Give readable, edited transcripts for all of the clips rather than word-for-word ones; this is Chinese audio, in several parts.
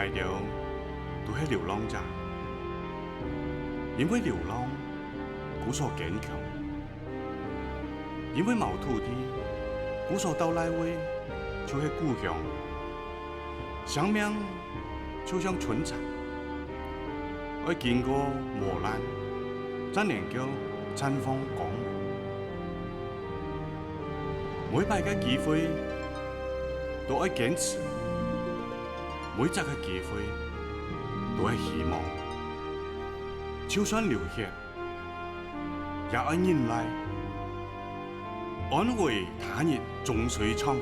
爱到都是流浪者，因为流浪，故所坚强；因为冇土地，故所到来位就是故乡。生命就像春蚕，要经过磨难，才能够绽放光芒。每摆嘅機會都要堅持，每一個機會都係希望。就算流血，也要忍耐，安慰他日總水長，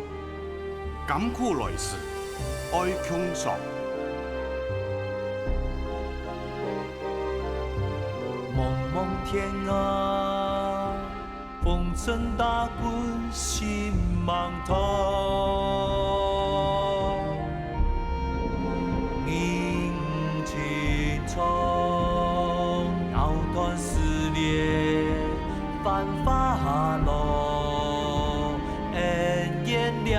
甘苦來時愛強爽。蒙蒙天啊，风尘打滚心茫通，凝情从藕断丝连繁华落，恩怨了，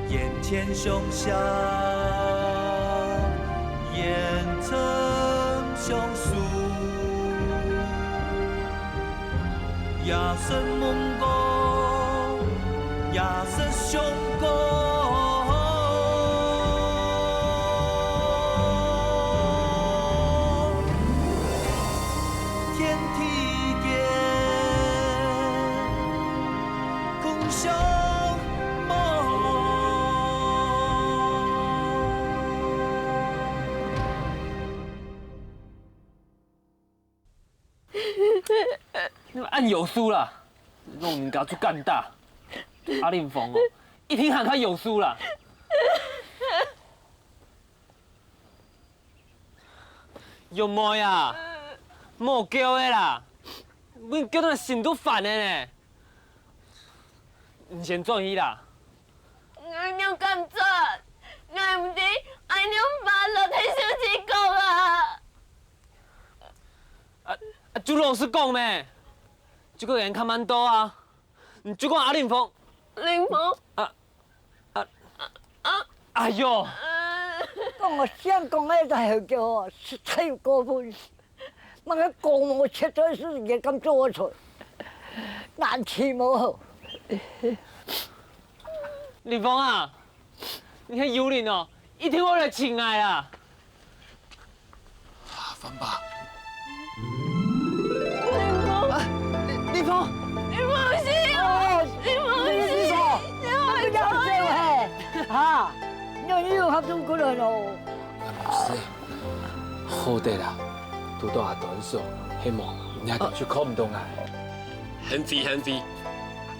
眼前凶相，眼成相诉。也是梦过，也是伤过。天地间，共相梦。那按有输啦，弄人家去干大。阿令峰哦，一听喊他有输啦。有妹啊，莫叫的啦，阮叫他心都烦的呢。你先转去啦。我娘咁做，我唔知我娘把落體小姐講啊。朱老師講咩？這個人看蠻多啊。你就講阿令峰。令峰。哎呦！講我想講嘅就係叫我太過分，乜嘢講我出咗事嘅咁做出，難處冇。令峰啊，你看幽靈哦，一聽我就親愛啦。芬爸。令峰，你冇事啊！你冇事，你冇事。嚇，你要合中過來咯。唔使，好啲啦，都到下短數，希望你係讀書考唔到捱。很飛，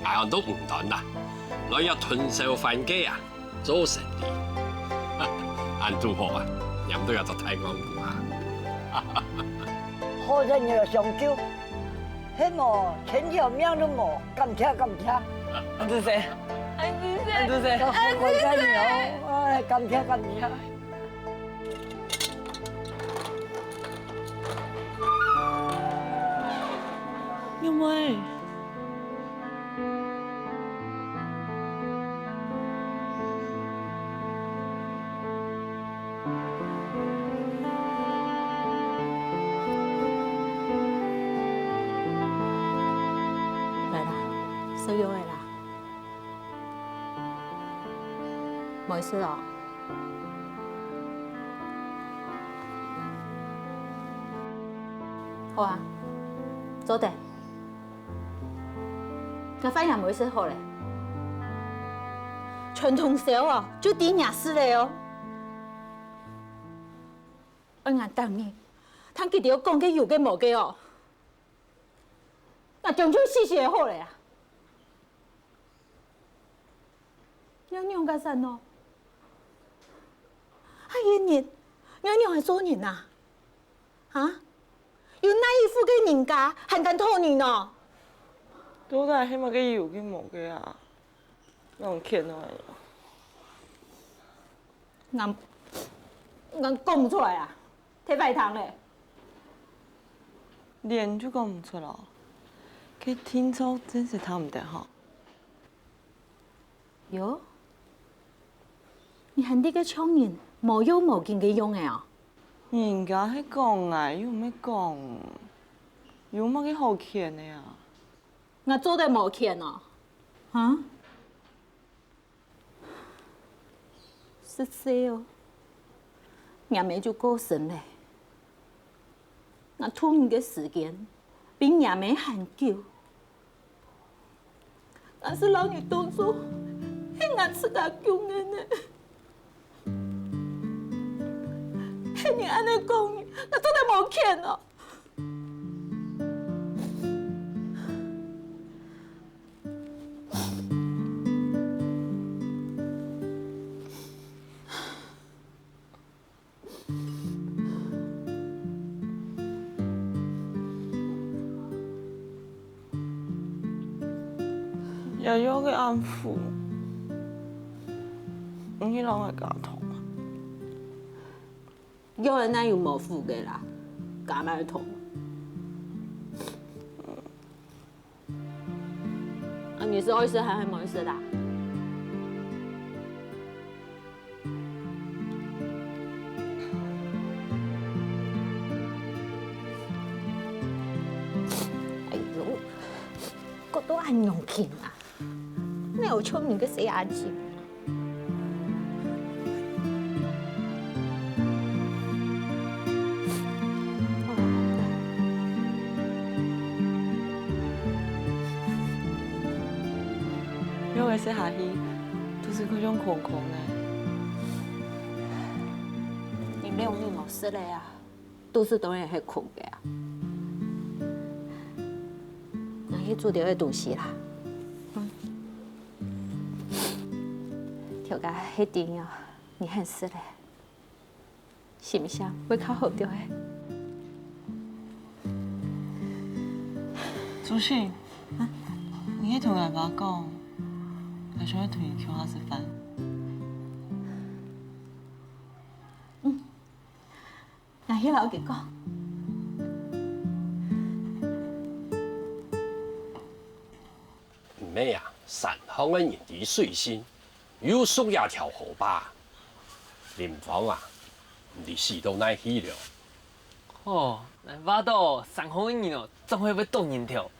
捱都唔短啦，來日屯壽飯機啊，做成年，按中學啊，飲都有得睇廣告啊。好人又上招，希望千條命都冇，咁車。安子誰？安子誰？我真係，哎，咁車。妹妹。收咗嚟啦，冇事咯。好啊，做得。佢反而冇事好咧，全通宵哦，就抵廿四嘞哦。我眼等你，睇佢哋講嘅有嘅冇嘅哦，那終究死死好咧啊！娘家神哦，係人，娘係做人呐，啊？有哪一副嘅人家還敢拖人哦？都係起碼嘅有嘅冇嘅啊，用欠我。我講唔出來啊，睇飯堂咧。連就講唔出來，佢聽說真是他唔得好。喲。你喊你个唱人无有无见嘅用嘅哦。人家喺講啊，又咩講？有乜嘅好看的呀？我做得無欠哦，啊？14哦，阿妹就過身嘞。我拖你嘅時間比阿妹還久。但是老女當初係我自家救人的，係你安尼講，我做得無欠哦。又有嘅安撫，唔去讓佢家痛啊！有人那有冇付嘅啦，干嘛痛？啊，你是愛死還是冇死啦？哎呦，我都按用勁啊！你有聰明嘅死阿姐。有嘅寫下去，都是嗰種空空嘅。你沒有你冇事了呀，都是當然係苦嘅啊。我去做點嘅東西啦。條家一定要你很事咧，是唔是啊？會較好啲嘅。祖信，你去同人家講，我想要同你請下食飯。那去老佢講。唔咩啊？山鄉嘅人地水深，有屬一條河吧。林芳啊，你死到哪去了？哦，我到上好嘅人哦，總會要動人條，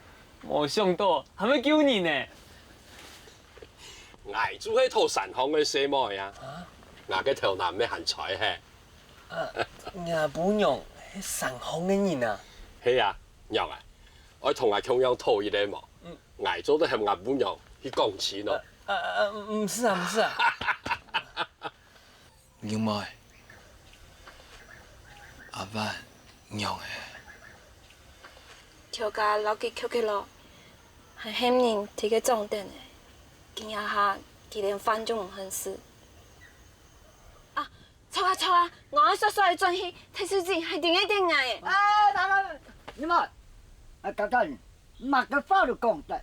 冇想到還要救人呢。捱住喺套山鄉嘅什麼呀？捱嘅頭男咩行財嘿？也不用，上好嘅人啊。係啊，娘啊，我同阿強樣討一個嘛。捱咗都係阿本樣去講錢咯。唔是啊，唔是啊。另外，阿萬娘誒，條家老幾扣起咯，係欠人提個重點嘅，見一下佢連飯都唔肯食。啊，錯啊！我叔叔係轉去睇小姐係點嘅點嘅。哎，你媽，家陣乜嘅話都講得，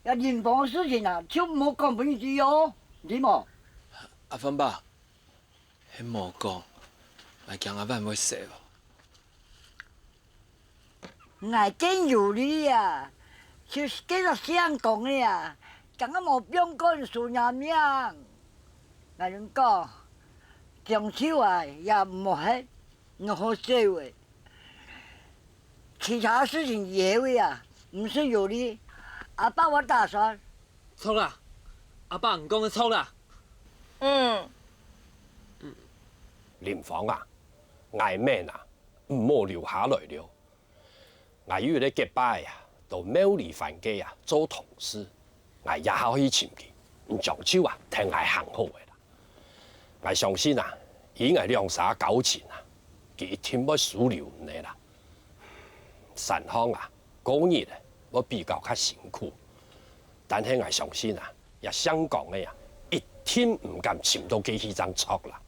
有人房嘅事情啊，就冇講俾你知喲，知冇？阿芬爸，迄無講，咪驚阿萬會死咯。我真有理呀，就是今日想講嘅呀，講個冇變過數廿命，我人講，將手啊也冇hết，我好社會，其他事情也會啊，唔是有理。阿爸我打算，錯啦，阿爸唔講嘅錯啦。林芳啊，捱咩啊？唔好留下來了。我與你結拜啊，到廟裡飯家啊做同事，我也可以前見，唔將手啊聽我行好嘅啦。我相信啊，以我兩手糾纏啊，佢一定要輸了你啦。山鄉啊，過日啊，我比較較辛苦，但係我相信啊，也香港嘅啊，一定唔敢潛到幾張錯啦。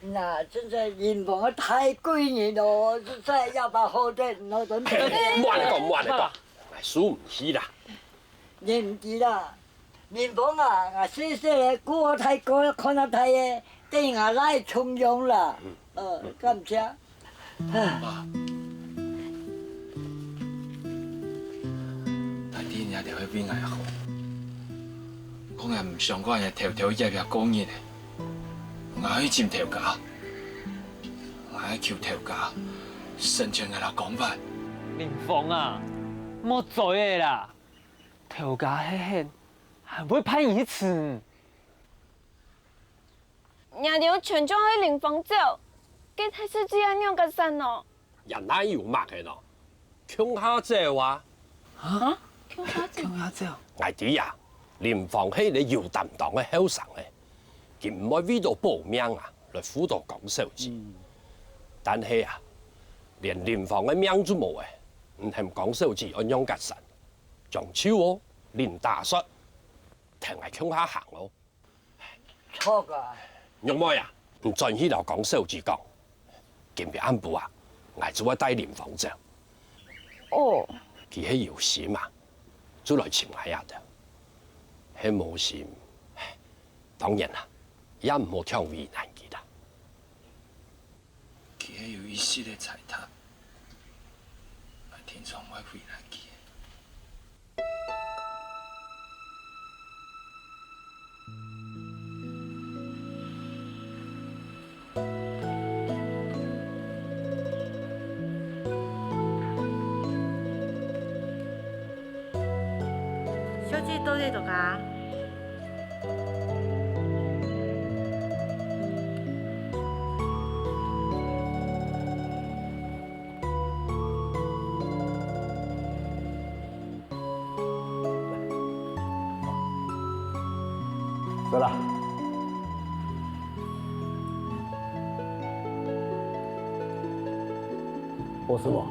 那真是人房太貴年咯，真係要把好的攞到。冇你講，輸唔起啦。你唔知啦，人房啊，我細細嘅估我太高，看得太嘅，等我來重用啦。感謝。媽，大啲人哋去邊捱好？我也唔想我嘅偷偷夜夜讲嘢咧，我去tìm头家，我去求头家申请嘅啦讲法。林峰啊，莫做嘢啦，头家嘿嘿，还不会判你死。娘娘全将去林峰走，给太师这样样个神哦。人哪有默嘅咯？乡下者話，啊？叫下走。我哋啊，林芳係你搖擔當嘅後生嘅，佢唔會為咗保命啊來輔導講數字。但係啊，連林芳嘅命都冇嘅，唔係講數字按樣格神，仲超哦，連大叔，停係鄉下行咯。錯㗎。玉妹啊，唔盡起嚟講數字講，見別安步啊，我就會帶林芳走。哦。佢係有事嘛，就來尋我下的。係冇事，當然啦，也唔好強為難佢啦。佢係有意識嘅踩踏，我天窗會為難佢。小姐到底度噶？走了。我师傅，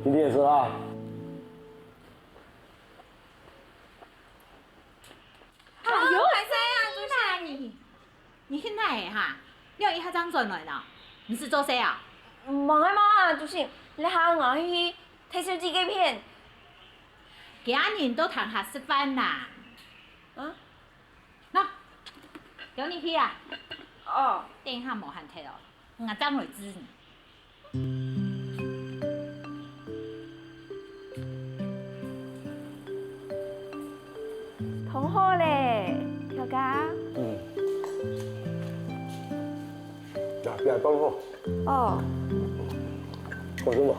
今天也是啊。你现在哈，你有一下张转来了，你是做谁啊？忙啊，就是你喊我去睇小姐嘅片。其他人都堂下食饭啦。啊？喏，叫你去啊。哦。等一下无限睇咯，我张来知你。同好咧，小家。不要动火。哦。放心吧。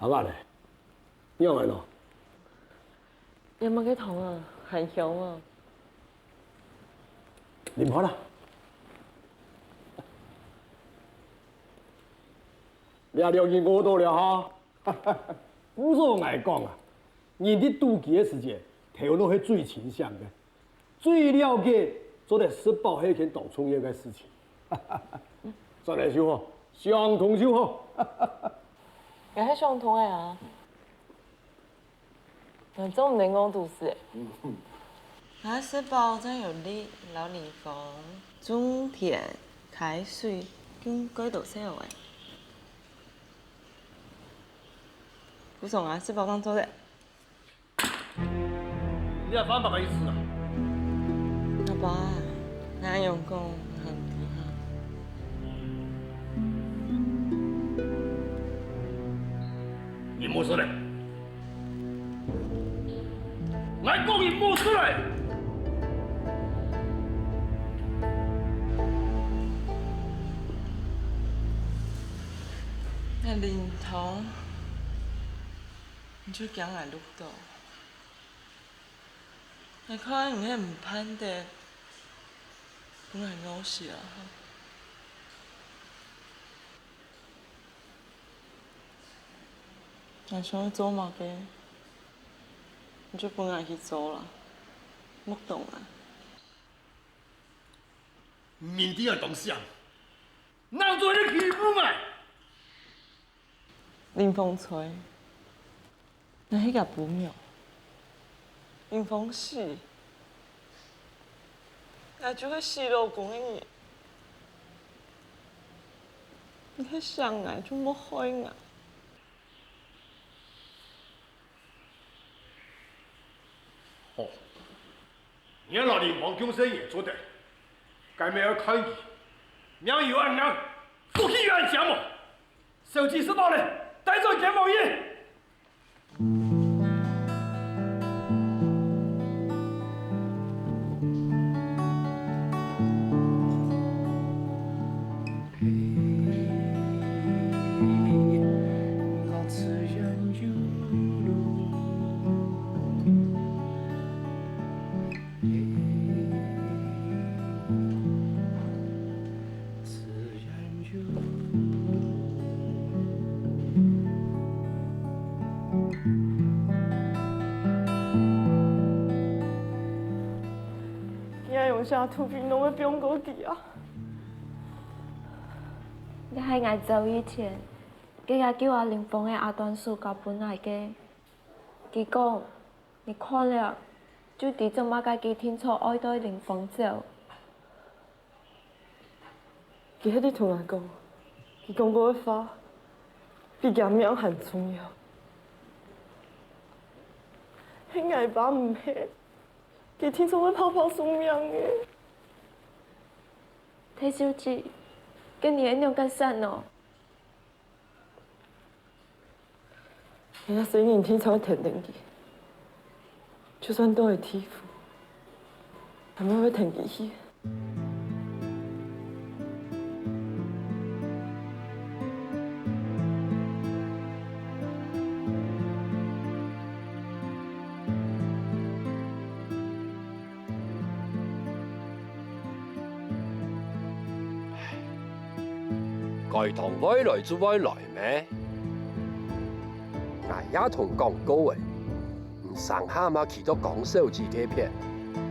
阿爸咧，你又来咯？有冇幾痛啊？很凶啊！淋好了。了解我多了哈，不是我爱讲啊，人的妒忌的时间，头脑是最清醒的，最了解做得吃饱那件当创业的事情。再来就好，相同就好。又係相同嘅啊！我總唔定講讀書。我吃饱真有力，老李峰、種田、開水，跟鬼度寫話。古松啊，吃饱當做咧。你係反白嘅意思啊？阿爸，哪用講很厲害？你冇事嘞？我講你冇事嘞？那林彤，你就講來錄到，你看你係唔攀的，本來我是啊。我想去做嘛嘅，你就本來去做啦，冇動啊。面啲嘅東西啊，哪做你欺負我？林風吹，那迄個不妙。林風死，那就會死老公嘅嘢。你喺上來就冇開啊。好，你老林王公生也做得，该没有抗议，娘有俺娘，不去原节目，手机收到了，带走见毛爷。下土边拢要变高地啊！你喺我走以前，今日叫阿林峰嘅阿段书交本嚟嘅。佢講，你看了，就啲做乜嘅佢天初愛對林峰走。佢喺啲同我講，佢講過嘅話，比佢命還重要。係我爸唔係。佢天初會跑跑送命嘅。睇小姐，跟你一樣咁散哦。人家雖然天初會停定佢，就算都係天賦，係咪會停佢去？該同外來就外來咩？我也同講過誒，唔上下嘛企到講手機嘅片，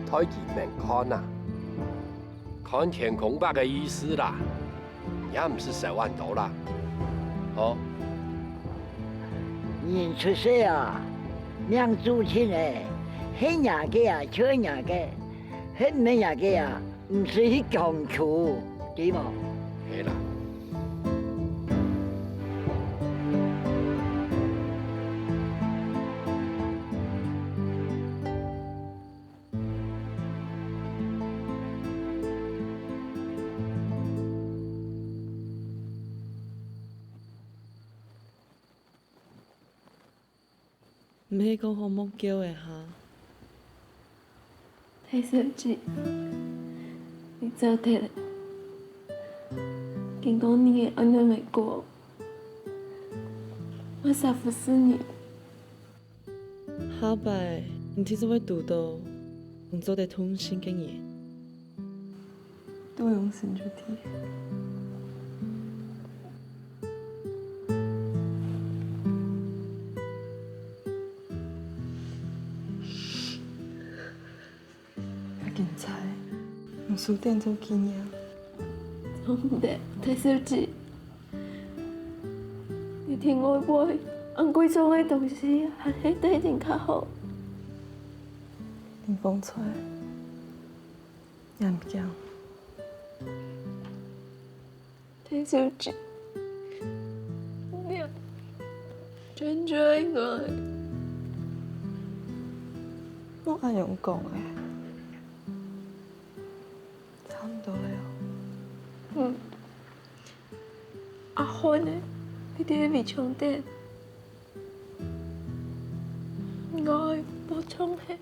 太見面看啊，看天空吧嘅意思啦，也唔是10萬多啦，哦。人出世啊，娘做親誒，係人嘅啊，搶人嘅，係唔係人嘅啊，唔是去強求，對冇？係啦。唔係講好目叫嘅哈？睇小姐，你走得了，經過你嘅安樣嚟過，我實服侍你。下擺你聽說會讀到，唔做得通心嘅嘢，都用心就聽。數點做紀念。做唔得，睇小姐，你聽我話，按規裝嘅東西係喺底定較好。林峰出來，也唔驚。睇小姐，你真最愛。我係用講嘅。阿漢呢？你哋未充電，我冇充氣。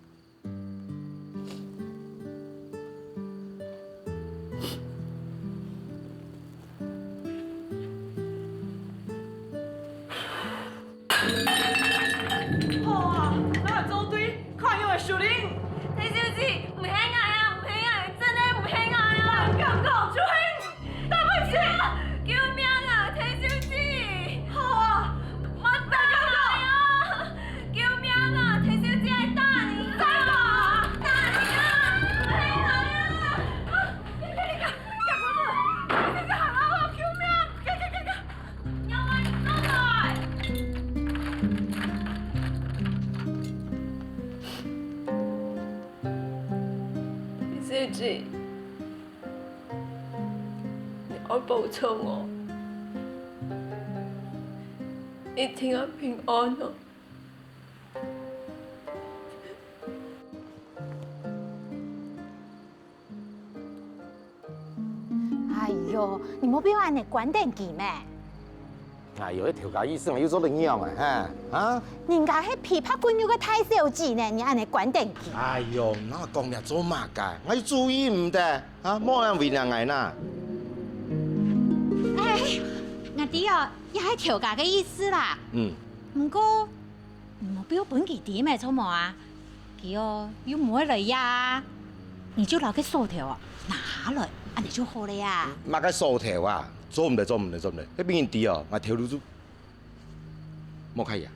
好啊，那個組隊看有冇樹林。睇小姐，唔係我啊，唔係我，真係唔係我啊！唔敢講，就係。對不起，救命啊！睇小姐，好啊，我打你啊！救命啊！睇小姐係打你，打我，打你啊！唔係我啊！你行啦，救命！有冇人過來？睇小姐。我報錯我，你聽我平安咯。你莫表安尼管定佢咩？哎呦，迄调解医生又做怎样啊？哈啊！人家迄琵琶管有个太小子呢，你安尼管定佢？哎呦，那讲了做嘛噶？我要注意唔得啊，莫人为难我呐。哎，我哋哦，也係調解嘅意思啦。不過你莫表本佢點咪錯冇啊？佢哦要唔會嚟呀？你就留佢數條啊，拿下來，安尼就好了呀。嘛个數條啊，做唔得，做唔得，做唔得。迄邊啲哦，我條路都莫開呀。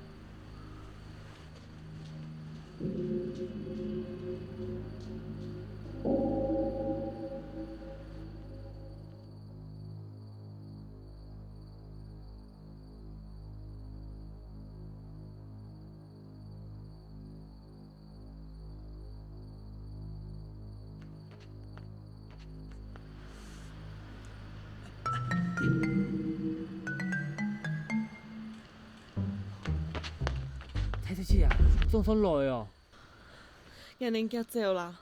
睇到知啊，仲分耐哦。人哋叫走啦。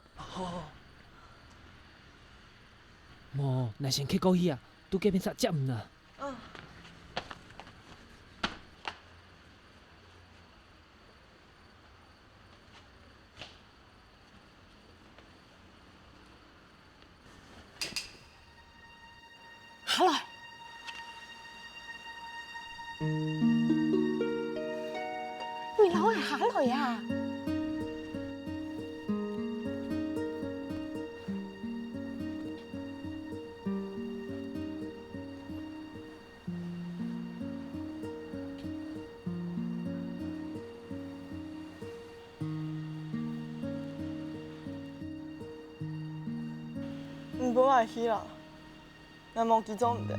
冇，那先去過去啊，都嗰邊實接唔啦。好來。你老係下來啊！唔好話去啦，我冇記咗唔得。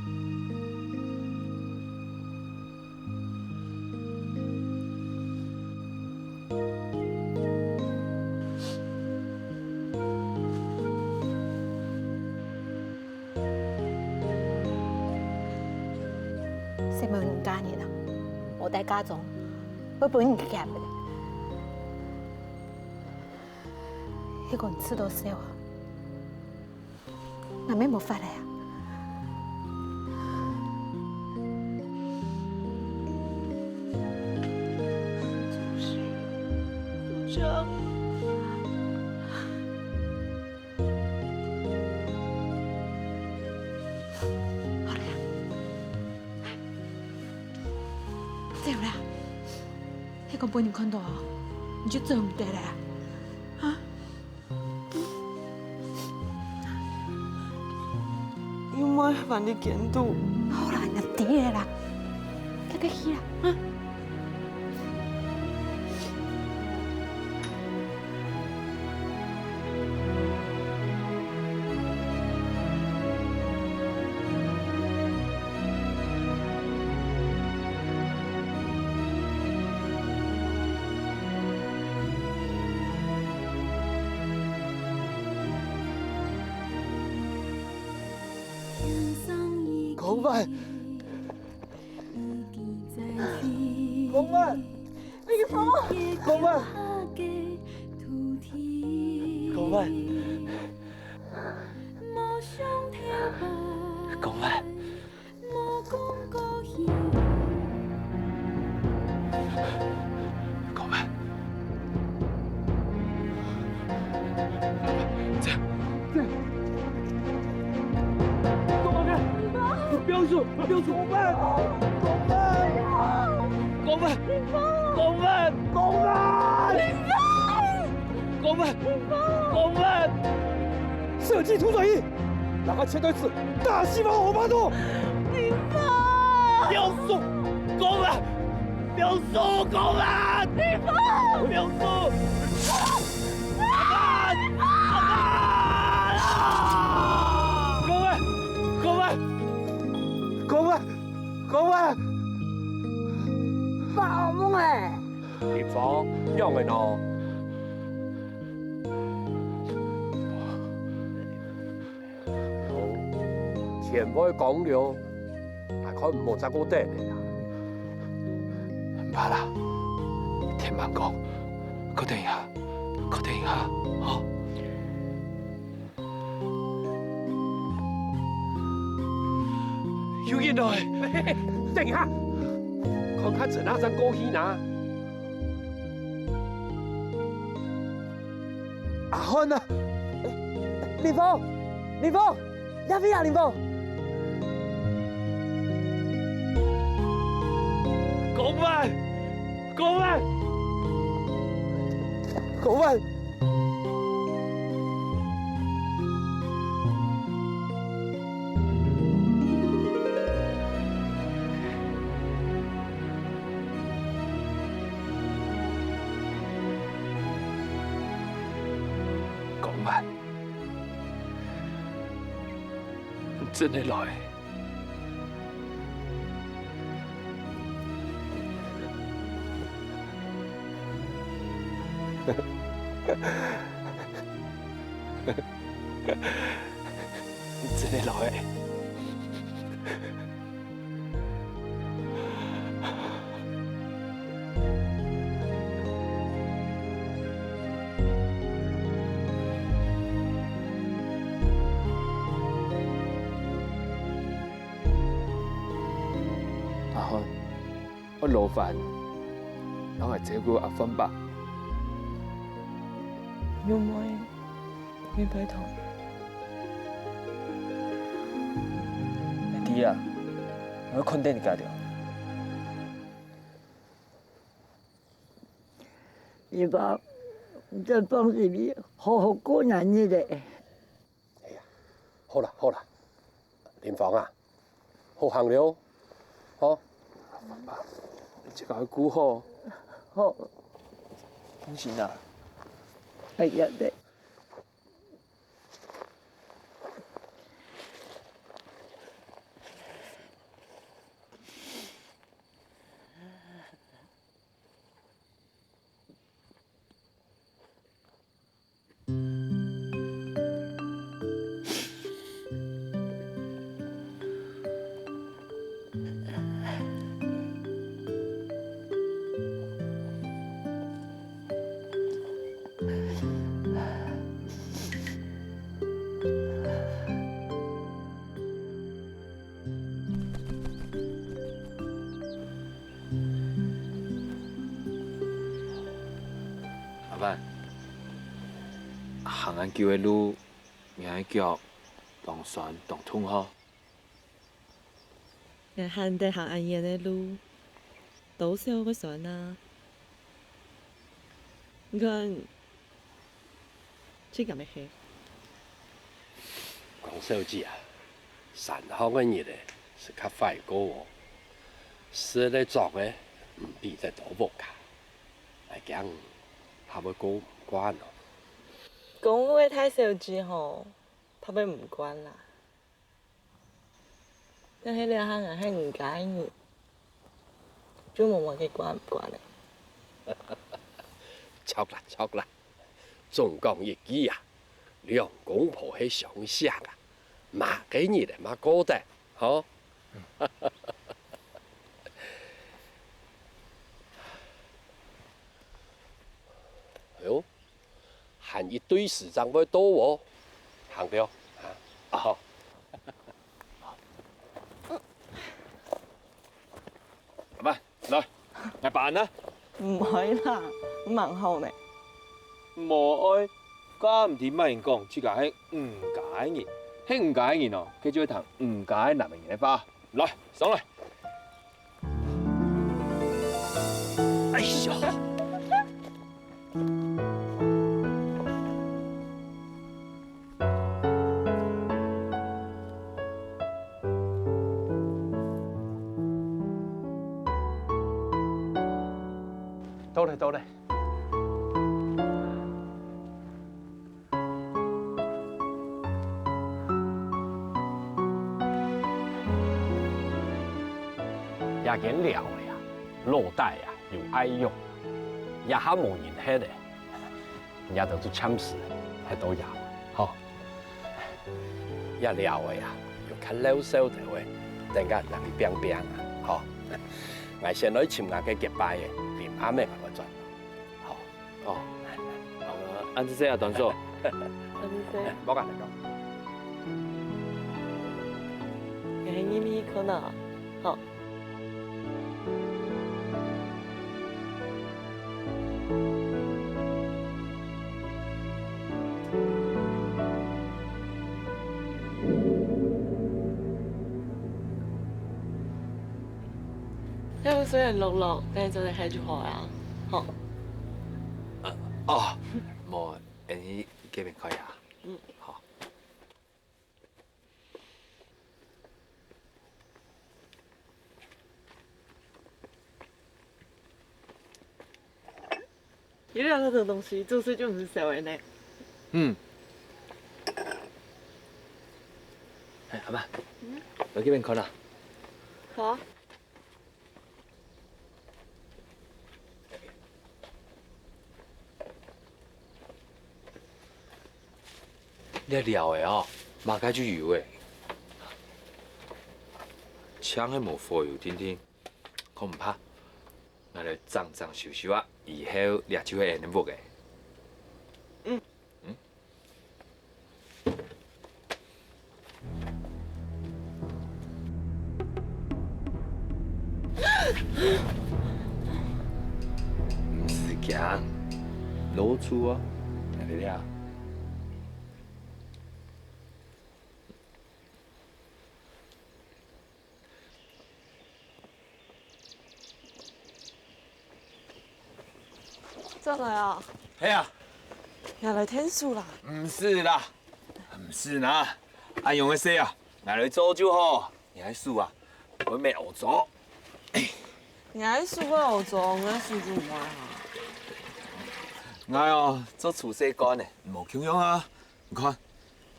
食物唔加熱啦，我哋加種，佢本唔夾嘅。一個人吃到少啊，那咩冇法嚟啊？這樣。走啦！一個半年看到啊，你就走唔得啦！啊！要唔把你見到？好啦，入啲嘢啦，叫佢去啦，啊！公文，公文，你放我！公文，公文，公文，公文，这样，这样。不要说，不要说，公文，公文，公文，公文，公文，公文，设计图转移，让他签对次大西方红八度。林峰，不要说，公文，不要说，公文，林峰，不要说，公文，公文，發夢誒！葉芳，讓佢喏。好，前輩講了，大概唔好再過頂嚟啦。唔怕啦，聽慢講，確定一下，確定一下，好。有人来！等下，看看这哪张过去呢？阿汉啊！林峰，林峰，呀飞啊，林峰！公文，公文，公文。公文，真的来。真的来。阿汉，我劳烦，让我照顾阿芬吧。有冇？你拜托。弟啊，我困得你家掉。你爸，你再帮助你好好过日子嘞。好啦好啦，林芳啊，好行了，好，你这个要顾好。好。放心啦。哎呀对。阿曼，行安桥的路，名叫东山东通吼。我行得行安沿的路，都少个船啊。你看，这个咩去？讲小姐啊，山方的日嘞是较快过哦，事咧做的唔比在倒木卡，来讲。他要过唔关咯。讲话太小只吼，他要唔关啦。但迄个行啊，迄唔解你，就问我去关唔关嘞？错啦错啦，总讲一句啊，两公婆喺乡下啊，嘛给你的嘛过得，吼。哟，喊一堆市长要多哦，行了啊，好。阿爸，来办啦。唔爱啦，蛮好呢。无爱，家唔听乜人讲，只个系唔解人，迄唔解人哦，佢就会谈唔解男人嘅花。来，上来。哎呀！到嘞。也见了的呀，落袋呀又爱用，也还无人吃的，也都做참事，还都有，吼。也了的呀，又较老少的话，等下让你冰冰啊，吼。我先来请我嘅结拜的林阿妹我转，好，哦，安子姐啊，段叔，安子姐，冇讲嚟講。嘅咪咪可能，好。有水係落落，跟住就係住海啊，好。哦，冇，你這邊可以啊。嗯。好。有兩個這東西做事就唔是小人呢。嗯。哎，阿媽，我這邊看啦。好啊。你料的哦，马该就油的，枪迄无火油天天，可唔怕，我哋脏脏修修啊，以後掠就會安尼木嘅。嗯。唔是驚，攞出啊，你哋啊。再來啊！係啊，又嚟聽書啦？唔是啦，唔是啦，阿用嘅說啊，我嚟做就好，你喺書啊，我未學做。你喺書嗰度做，我喺書做唔開我哦做廚師幹嘅，冇窮樣啊！你看，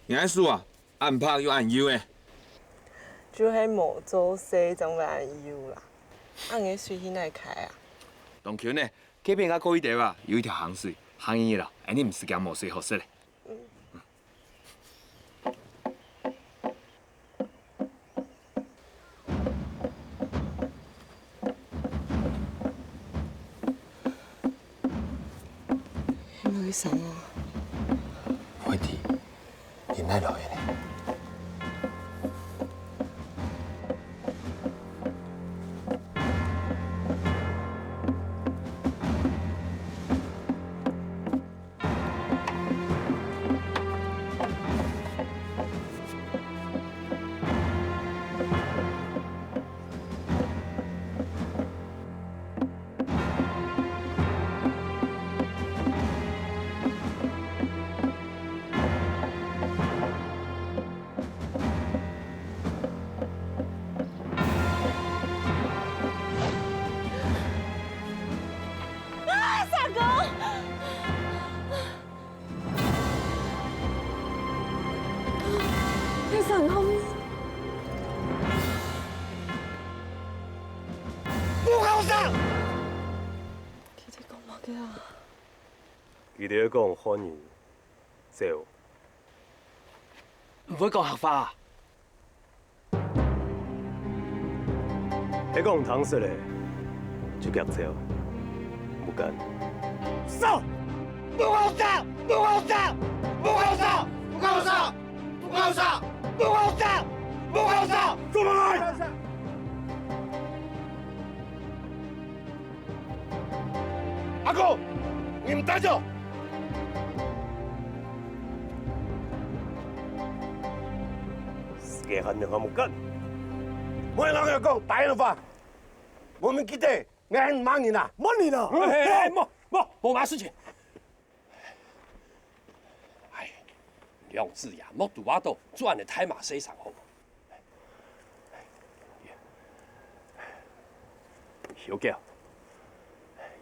你喺書啊，按拍又按腰嘅。就係冇做事就咪要啦，按嘅水先嚟開啊！當橋呢？嗰邊個高一點啊，有一條鹹水，鹹嘢啦，哎，你唔是講冇水好食咧？女神啊！快啲，點解來嘅呢？神後面，不好上！佢哋講乜嘅啊？佢哋講歡迎走，唔會講客話啊？喺講唐式咧，就夾走，唔敢。上！不好上！不好上！不好上！不好上！不好上！不好上！不好上！出來！阿哥，你唔帶走。世界很兩個唔跟，每人要講大人話。我們記得俺忙你呢，忙你呢。冇嘛事情。哎，梁子呀，莫杜瓦多轉嚟睇馬西上好。小叫，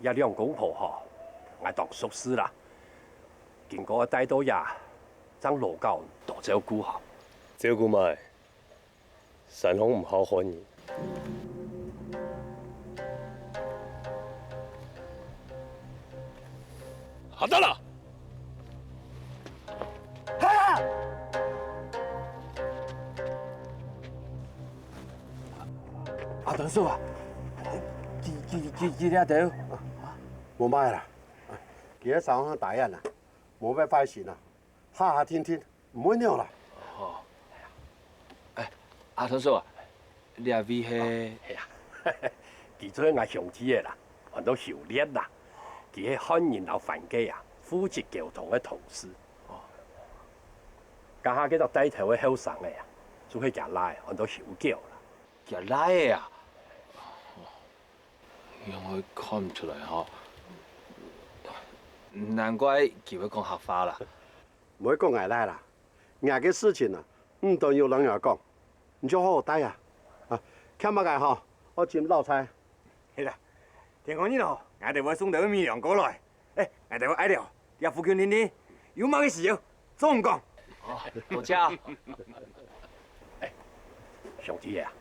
一兩公婆嗬，我當熟事啦。見過帶到呀，將老狗多照顧好。照顧埋，神空唔好看你。好得了。阿鄧叔啊，幾條條？冇買啦，幾多手大人啊，冇咩快錢啊，下天天唔會尿啦。哦，哎，阿鄧叔啊，你阿位是？系啊，佢做我兄弟嘅啦，我都修炼啦。佢係漢人老范家啊，負責交通嘅同事。哦，家下幾個帶頭嘅後生嘅啊，做起夾拉，我都修教啦。夾拉嘅啊？讓我看唔出來嗬。難怪佢會講客話啦。唔好講挨拉啦，挨嘅事情啊，唔當有人要講，你就好好待啊。啊，看乜嘅嗬，我煎撈菜。係啦，聽講呢度，我哋會送到米糧過來。誒，我哋會嗌條入福建呢啲，有乜嘅事要總講。哦，多謝。誒，兄弟啊，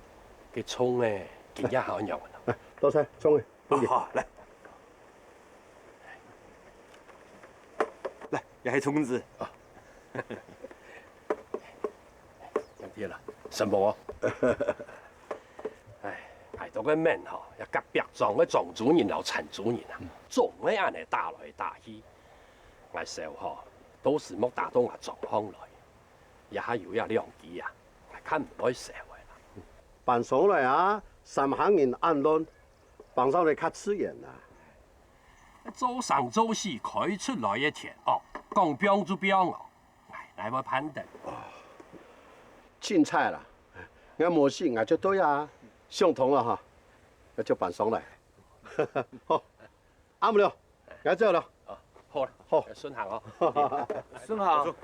啲葱咧，見一下樣啊。多謝，葱嘅。好，嚟。嚟，又係葱子。兄弟啦，什麼啊？唉，係到個面嗬，一隔壁莊嘅莊主任又陳主任啊，總係安尼打來打去，我時候嗬，都是冇打到我莊腔來，一下又有兩機啊，我看唔開社會啦。辦上嚟啊，三行人按論，辦上嚟較刺眼啊。做生做死開出來一天哦，講標就標哦，嚟我判斷。凊彩啦，我冇事，我就對啊，相同啦哈，我就辦上嚟。好，啱唔了，我走啦。好啦，好，順行哦。順行。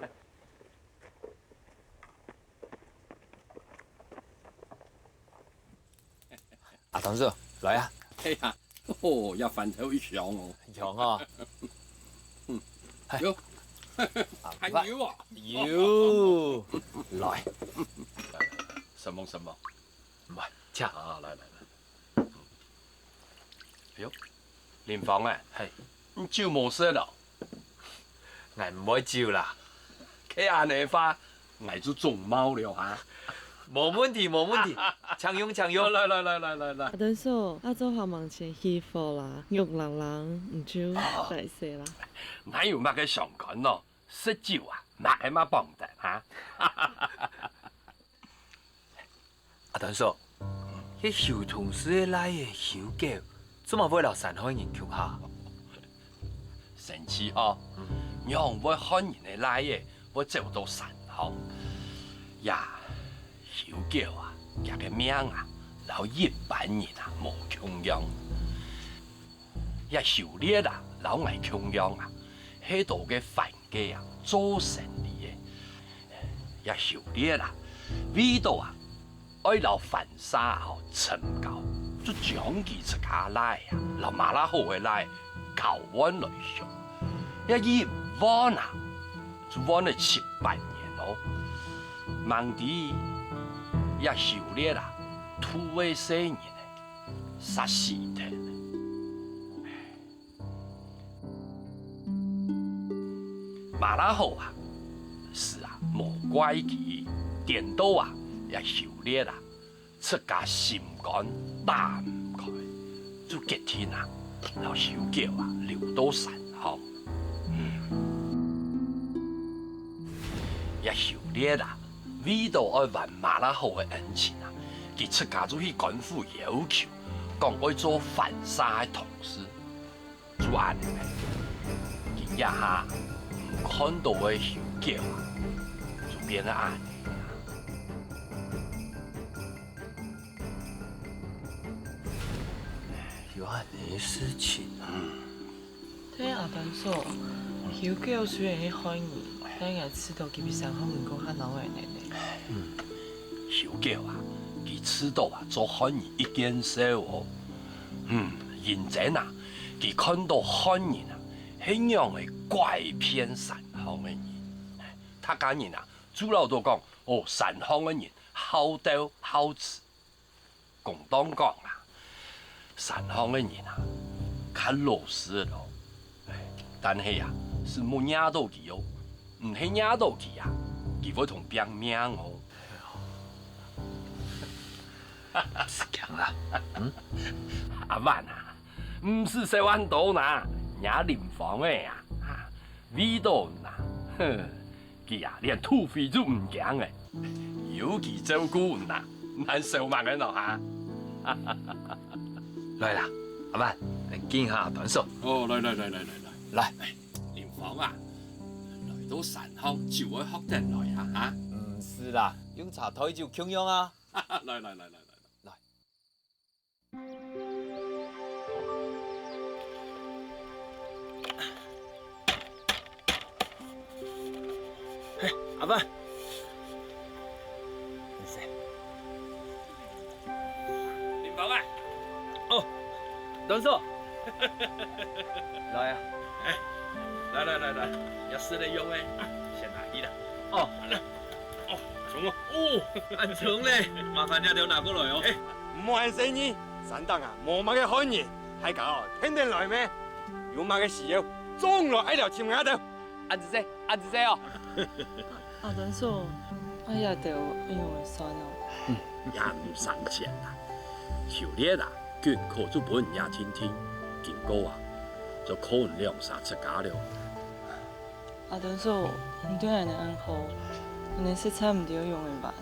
阿唐叔，來啊！哎呀，哦，一份好香哦。香啊！有，還有啊？有，來。什麼什麼？唔係，請啊，來來來。哎呦，連房啊，係，你招冇事了？我唔會招啦。佢安尼話，我就中貓了嚇。冇問題，冇問題，請用請用。來。阿等叔，阿做下忙前起貨啦，玉蘭蘭唔招大事啦。哪有乜嘅上趕咯？識招啊，乜係乜幫得嚇？阿等叔，迄修同事來嘅修狗，怎麼會留山海人腳下？神奇哦，讓我漢人嘅來嘅，我走到山行呀。修狗啊，佢嘅命啊，老一般人啊無窮樣。一修煉啊，老捱窮樣啊，喺度嘅凡家啊，做生意嘅。一修煉啊，味道啊，愛老凡沙啊，陳高，就將佢出下來啊，老馬拉好嘅來，教阮來上。一玩啊，就玩咗7、8年咯。忙啲。一修煉啦，土味生人咧，殺死佢。馬拉好啊，是啊，無怪佢，電刀啊，一修煉啦，出家心肝打唔開，就結天啊，老修狗啊，流到山行。一修煉啦。味道愛還馬拉好嘅恩情啊！佢出家就去官府要求，講愛做犯沙嘅同事，就安尼咧。佢一下唔看到嘅修狗啊，就變得安尼啊。有安尼事情啊！聽阿等叔，修狗雖然係海人，但係知道佢比山海人講較老嘅呢。修狗啊，佢知道啊，做漢人一件事哦。認真啊，佢看到漢人啊，係樣嘅拐騙山行嘅人。他家人啊，主流都講，哦，山行嘅人好鬥好恥。共當講啊，山行嘅人啊，較老實咯。但係啊，是冇惹到佢哦，唔係惹到佢啊。佢會同拼命哦！是強啦，阿萬啊，唔是說彎刀呐，伢臨房嘅啊，味道呐，佢啊連土匪都唔驚嘅，有佢照顧呐，蛮受忙嘅咯嚇。來啦，阿媽，嚟見下短數。哦，來，連房啊，來到山後就會學得來啊嚇。唔是啦，用茶台就強用啊。來。阿爸，連房啊，哦，短數，來啊，來，要是你用誒，先拿啲啦。哦，重啊，很重咧，麻煩一條拿過來哦。唔係生意，山東啊，冇乜嘅漢言，係搞天天來咩？有乜嘅事要裝落喺條前面度。阿子姐哦。阿短數，哎呀，掉因為酸哦。也唔省錢啦，條列啊，捐課就本也天天，見過啊，就可能2-3次假了。阿短數，唔對人哋安好，人哋食菜唔對用嘅吧？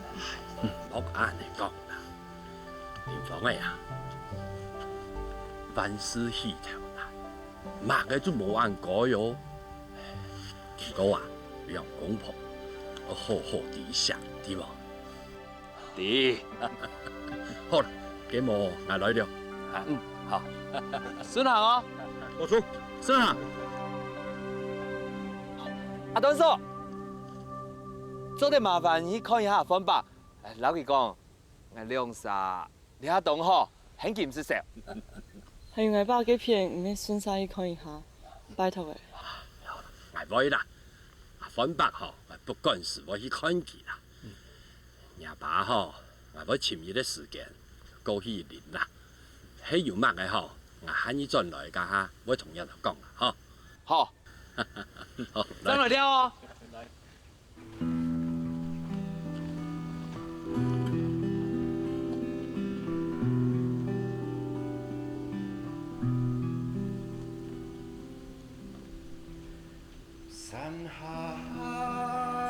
莫按你講啦，連房嘅啊，萬事起頭難，乜嘅都冇按改喲。見過啊，楊公婆。好好地想，對冇？對，好啦，咁我來了。好。順行哦。我出，順行。阿短數，做啲麻煩你看一下方吧。老實講，我兩沙你下懂嗬，很見唔是少。係我把幾片，唔咩順晒去看一下，拜託嘅。我會啦。反白嗬，不趕時我去看佢啦。廿把嗬，我前日嘅時間過去練啦。喺有乜嘅嗬，我喊你轉來㗎嚇，我同日就講啦，嗬。好。好，轉來了哦。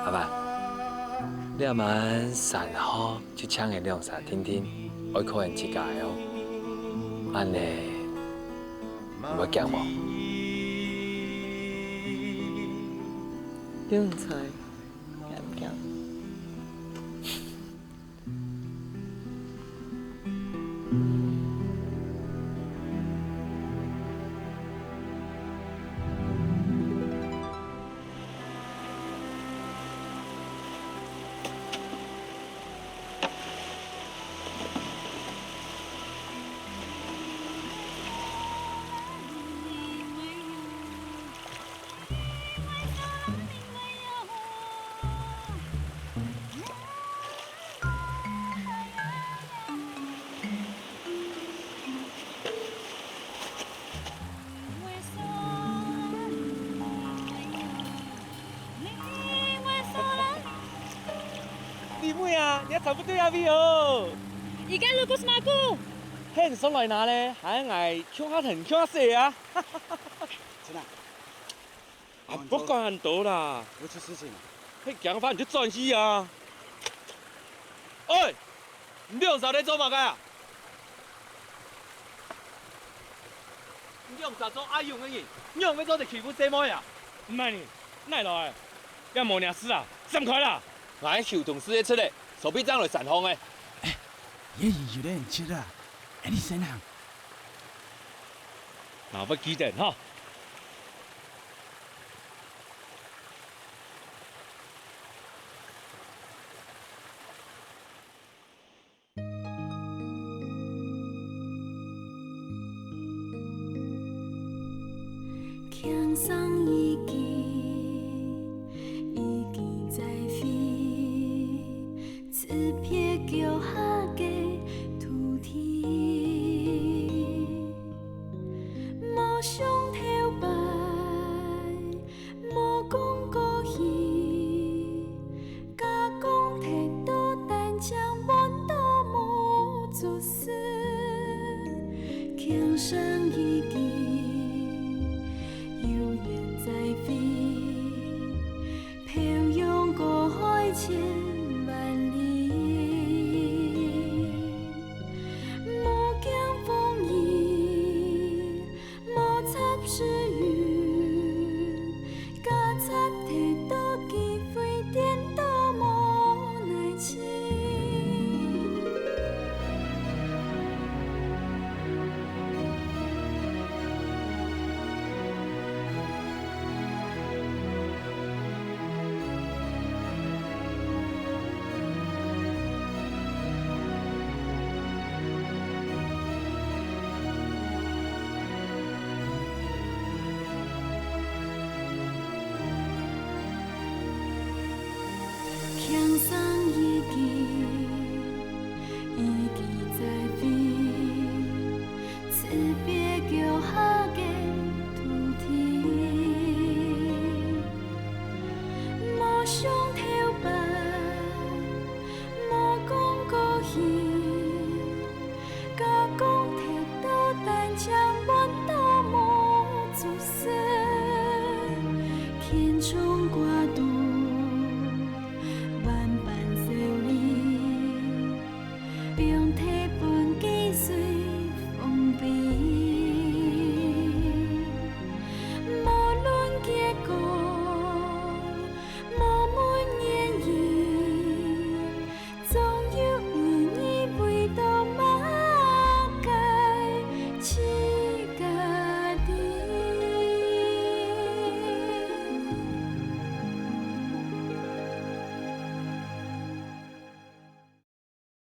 阿爸，你阿晚散好就請佢兩沙聽聽，愛靠人自家哦。安尼唔會驚冇？你唔知，驚唔驚？弟妹啊，你差不多要尾哦。而家路過什麼股？嘿，上來拿咧，還係搶下藤搶下水啊！真的？啊，不管很多啦。有出事情？嘿，講法你就轉去啊！喂，你兩啥在做乜嘅啊？你兩啥做阿勇嘅人？你兩個做就欺負細妹啊？唔係你，奈來？要冇娘事啊？閃開啦！我喺球同事嘅出嚟，手臂爭來神控嘅。也有人吃啦，你先行。嗱，不記得哈。輕鬆已經在飛，此撇腳下嘅土地，無想頭擺，無講過去，假講聽到但將溫度無做事，輕鬆已